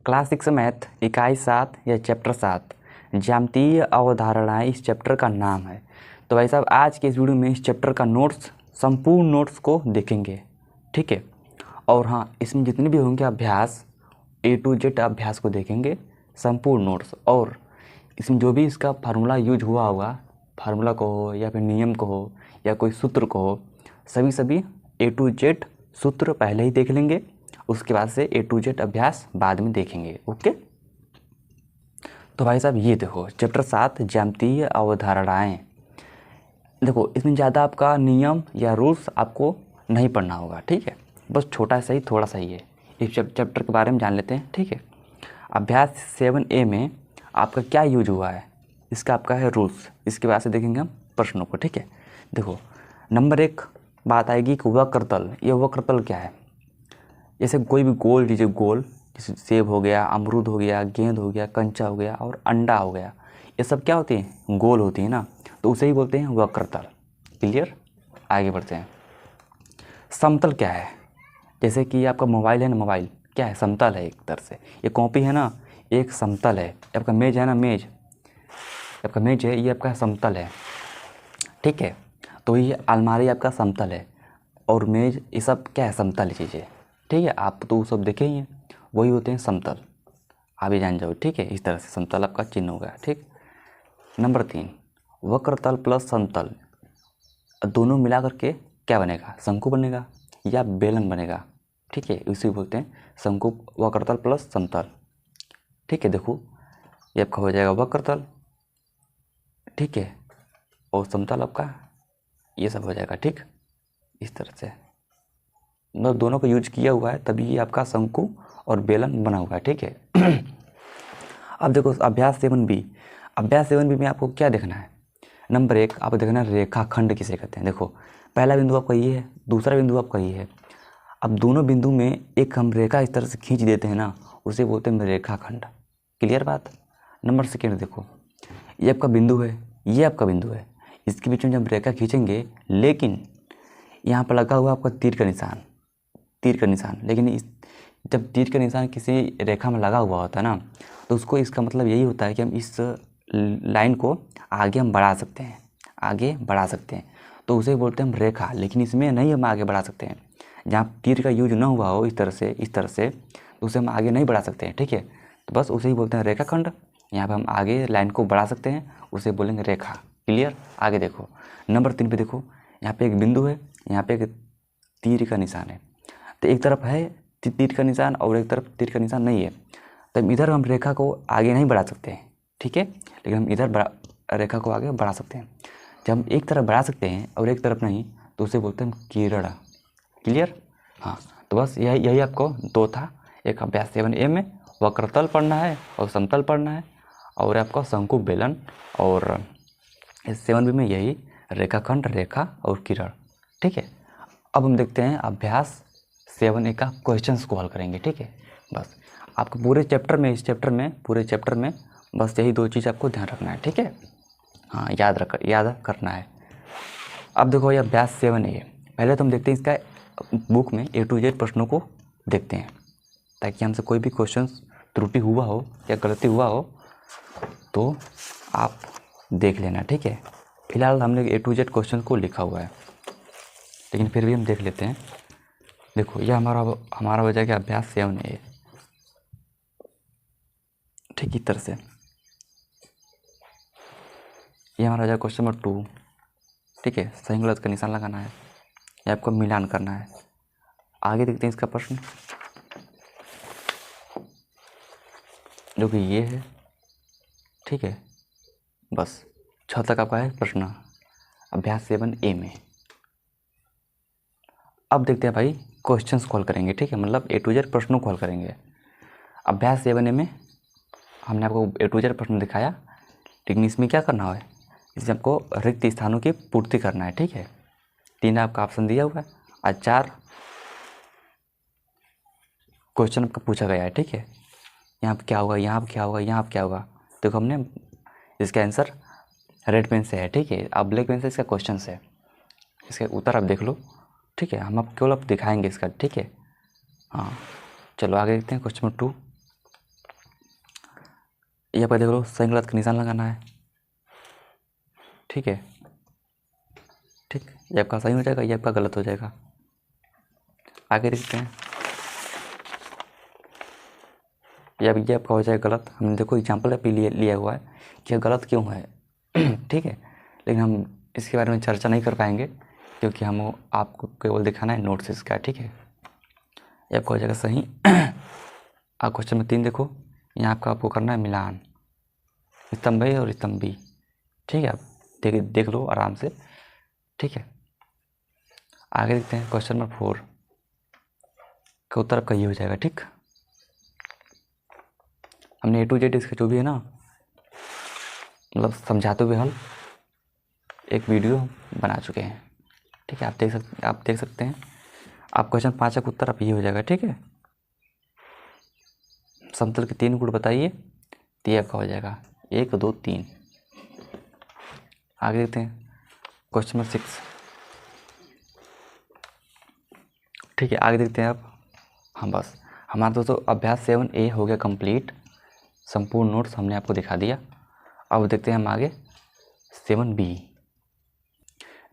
Class 6 math इकाई 7 या chapter 7 ज्यामितीय अवधारणाएं इस चैप्टर का नाम है। तो भाई साहब आज के इस वीडियो में इस चैप्टर का नोट्स संपूर्ण नोट्स को देखेंगे, ठीक है। और हाँ, इसमें जितने भी होंगे अभ्यास A to Z अभ्यास को देखेंगे, संपूर्ण नोट्स। और इसमें जो भी इसका फार्मूला यूज हुआ होगा, फार्मूला को हो या फिर नियम को हो या कोई सूत्र को हो, सभी A to Z सूत्र पहले ही देख लेंगे, उसके बाद से A to Z अभ्यास बाद में देखेंगे। ओके, तो भाई साहब ये देखो चैप्टर 7 ज्यामितीय अवधारणाएं। देखो इसमें ज़्यादा आपका नियम या रूल्स आपको नहीं पढ़ना होगा, ठीक है। बस छोटा सा ही थोड़ा सा ही है, इस चैप्टर के बारे में जान लेते हैं, ठीक है। अभ्यास 7A में आपका क्या यूज हुआ है, इसका आपका है रूल्स। इसके बाद से देखेंगे हम प्रश्नों को, ठीक है। देखो नंबर 1 बात आएगी कि वक्रतल। ये वक्रतल क्या है? जैसे कोई भी गोल चीज़, गोल जैसे सेब हो गया, अमरूद हो गया, गेंद हो गया, कंचा हो गया और अंडा हो गया, ये सब क्या होती हैं? गोल होती है ना, तो उसे ही बोलते हैं वक्रतल। क्लियर, आगे बढ़ते हैं। समतल क्या है? जैसे कि आपका मोबाइल है ना, मोबाइल क्या है? समतल है एक तरह से। ये कॉपी है ना, एक समतल है। आपका मेज है ना, मेज आपका मेज है, ये आपका समतल है, ठीक है। तो ये अलमारी आपका समतल है और मेज, ये सब क्या है? समतल चीज़ें, ठीक है। आप तो वो सब देखे ही हैं, वही होते हैं समतल। आप भी जान जाओ, ठीक है। इस तरह से समतल आपका चिन्ह हो गया, ठीक। नंबर 3 वक्रतल प्लस समतल, दोनों मिला करके क्या बनेगा? शंकु बनेगा या बेलन बनेगा, ठीक है। इसी बोलते हैं शंकु, वक्रतल प्लस समतल, ठीक है। देखो ये आपका हो जाएगा वक्रतल, ठीक है, और समतल आपका ये सब हो जाएगा, ठीक। इस तरह से मतलब दोनों को यूज किया हुआ है, तभी ये आपका शंकु और बेलन बना हुआ है, ठीक है। अब देखो अभ्यास 7B। अभ्यास 7B में आपको क्या देखना है? नंबर 1 आपको देखना है रेखाखंड किसे कहते हैं। देखो पहला बिंदु आपका ये है, दूसरा बिंदु आपका ये है। अब दोनों बिंदु में एक हम रेखा इस तरह से खींच देते हैं ना, उसे बोलते हैं रेखाखंड। क्लियर बात। नंबर 2 देखो, ये आपका बिंदु है, ये आपका बिंदु है, इसके बीच में जब रेखा खींचेंगे, लेकिन यहाँ पर लगा हुआ आपका तीर का निशान, तीर का निशान। लेकिन इस जब तीर का निशान किसी रेखा में लगा हुआ होता है ना, तो उसको, इसका मतलब यही होता है कि हम इस लाइन को आगे हम बढ़ा सकते हैं, आगे बढ़ा सकते हैं, तो उसे बोलते हैं हम रेखा। लेकिन इसमें नहीं हम आगे बढ़ा सकते हैं, जहाँ तीर का यूज ना हुआ हो इस तरह से, तो उसे हम आगे नहीं बढ़ा सकते हैं, ठीक है। तो बस उसे ही बोलते हैं रेखाखंड। यहाँ पर हम आगे लाइन को बढ़ा सकते हैं, उसे बोलेंगे रेखा। क्लियर, आगे देखो नंबर 3 पे देखो, यहाँ पे एक बिंदु है, यहाँ पे एक तीर का निशान है। तो एक तरफ है तीर का निशान और एक तरफ तीर का निशान नहीं है, तो इधर हम रेखा को आगे नहीं बढ़ा सकते हैं, ठीक है। लेकिन हम इधर रेखा को आगे बढ़ा सकते हैं। जब हम एक तरफ बढ़ा सकते हैं और एक तरफ नहीं, तो उसे बोलते हैं हम किरण। क्लियर, हाँ। तो बस यही आपको 2 था। एक अभ्यास 7A में वक्रतल पढ़ना है और समतल पढ़ना है, और आपका शंकु, बेलन, और 7B में यही रेखाखंड, रेखा और किरण, ठीक है। अब हम देखते हैं अभ्यास 7A का क्वेश्चंस को हल करेंगे, ठीक है। बस आपको पूरे चैप्टर में, इस चैप्टर में, पूरे चैप्टर में बस यही 2 चीज़ आपको ध्यान रखना है, ठीक है। हाँ, याद करना है। अब देखो ये अभ्यास 7A। पहले तो हम देखते हैं इसका बुक में A to Z प्रश्नों को देखते हैं, ताकि हमसे कोई भी क्वेश्चन त्रुटि हुआ हो या गलती हुआ हो तो आप देख लेना, ठीक है। फिलहाल हमने A to Z क्वेश्चन को लिखा हुआ है, लेकिन फिर भी हम देख लेते हैं। देखो यह हमारा हो जाएगा अभ्यास 7A, ठीक। इस तरह से ये हमारा हो जाएगा क्वेश्चन नंबर 2, ठीक है। सही गलत का निशान लगाना है, ये आपको मिलान करना है। आगे देखते हैं इसका प्रश्न, जो कि ये है, ठीक है। बस 6 तक आपका है प्रश्न अभ्यास 7A में। अब देखते हैं भाई क्वेश्चंस कॉल करेंगे, ठीक है, मतलब A to Z प्रश्नों को हल करेंगे। अभ्यास 7A में हमने आपको A to Z प्रश्न दिखाया, लेकिन इसमें क्या करना है? इसमें आपको रिक्त स्थानों की पूर्ति करना है, ठीक है। 3 आपका ऑप्शन दिया हुआ है और 4 क्वेश्चन आपका पूछा गया है, ठीक है। यहाँ पर क्या होगा, यहाँ पर क्या होगा, यहाँ पर क्या होगा। देखो हमने इसका आंसर रेड पेन से है, ठीक है। अब ब्लैक पेन से इसका क्वेश्चन है, इसके उत्तर आप देख लो, ठीक है। हम आप केवल आप दिखाएंगे इसका, ठीक है। हाँ, चलो आगे देखते हैं क्वेश्चन नंबर 2। ये आपका देख लो सही गलत का निशान लगाना है, ठीक है। ठीक, ये आपका सही हो जाएगा, ये आपका गलत हो जाएगा। आगे देखते हैं, ये आपका हो जाएगा गलत। हमने देखो एग्जाम्पल पे लिया हुआ है कि गलत क्यों है ठीक है, लेकिन हम इसके बारे में चर्चा नहीं कर पाएंगे क्योंकि हम आपको केवल दिखाना है नोट्स इसका, ठीक है। ये आपका हो जाएगा सही। आप क्वेश्चन में 3 देखो, यहाँ आपको करना है मिलान स्तंभ ए और स्तंभ बी, ठीक है। आप देख लो आराम से, ठीक है। आगे देखते हैं क्वेश्चन नंबर 4 का उत्तर आपका ये हो जाएगा, ठीक। हमने A to Z इसका जो भी है ना, मतलब समझाते हुए हल एक वीडियो बना चुके हैं, ठीक है। आप देख सकते हैं। आप क्वेश्चन 5 का उत्तर आप ये हो जाएगा, ठीक है। समतल के 3 गुण बताइए, तो ये आपका हो जाएगा 1 2 3। आगे देखते हैं क्वेश्चन नंबर 6, ठीक है। आगे देखते हैं आप। हाँ बस हमारा दोस्तों अभ्यास 7A हो गया कंप्लीट, संपूर्ण नोट्स हमने आपको दिखा दिया। अब देखते हैं हम आगे 7B।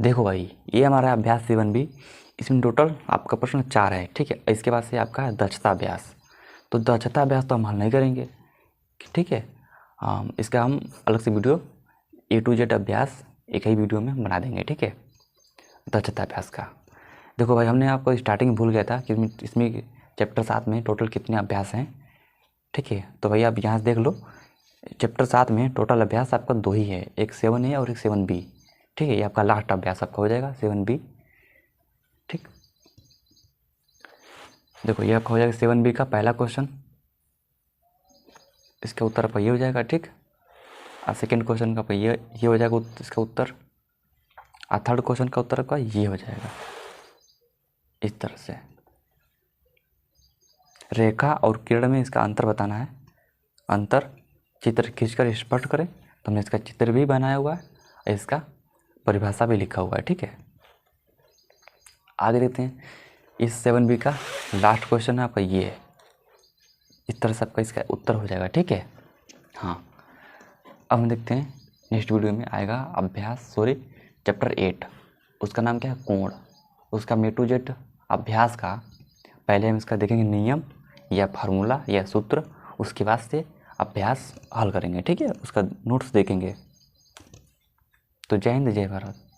देखो भाई ये हमारा अभ्यास 7B, इसमें टोटल आपका प्रश्न 4 है, ठीक है। इसके बाद से आपका है दक्षता अभ्यास। तो दक्षता अभ्यास तो हम हल नहीं करेंगे, ठीक है। इसका हम अलग से वीडियो A to Z अभ्यास एक ही वीडियो में बना देंगे, ठीक है, दक्षता अभ्यास का। देखो भाई हमने आपको स्टार्टिंग भूल गया था कि इसमें चैप्टर 7 में टोटल कितने अभ्यास हैं, ठीक है। तो भाई आप यहाँ से देख लो, चैप्टर 7 में टोटल अभ्यास आपका 2 ही है, एक 7A और एक 7B, ठीक है। ये आपका लास्ट अभ्यास आपका हो जाएगा 7B, ठीक। देखो ये आपका हो जाएगा 7B का पहला क्वेश्चन, इसका उत्तर आपका ये हो जाएगा, ठीक। और सेकेंड क्वेश्चन का ये हो जाएगा इसका उत्तर, और थर्ड क्वेश्चन का उत्तर आपका ये हो जाएगा। इस तरह से रेखा और किरण में इसका अंतर बताना है, अंतर चित्र खींचकर स्पष्ट करें। तो हमने इसका चित्र भी बनाया हुआ है और इसका परिभाषा भी लिखा हुआ है, ठीक है। आगे देखते हैं इस 7B का लास्ट क्वेश्चन है आपका ये है, इस तरह से आपका इसका उत्तर हो जाएगा, ठीक है। हाँ अब हम देखते हैं नेक्स्ट वीडियो में आएगा अभ्यास चैप्टर 8, उसका नाम क्या है कोण। उसका A to Z अभ्यास का पहले हम इसका देखेंगे नियम या फार्मूला या सूत्र, उसके बाद से अभ्यास हल करेंगे, ठीक है। उसका नोट्स देखेंगे। तो जय हिंद जय भारत।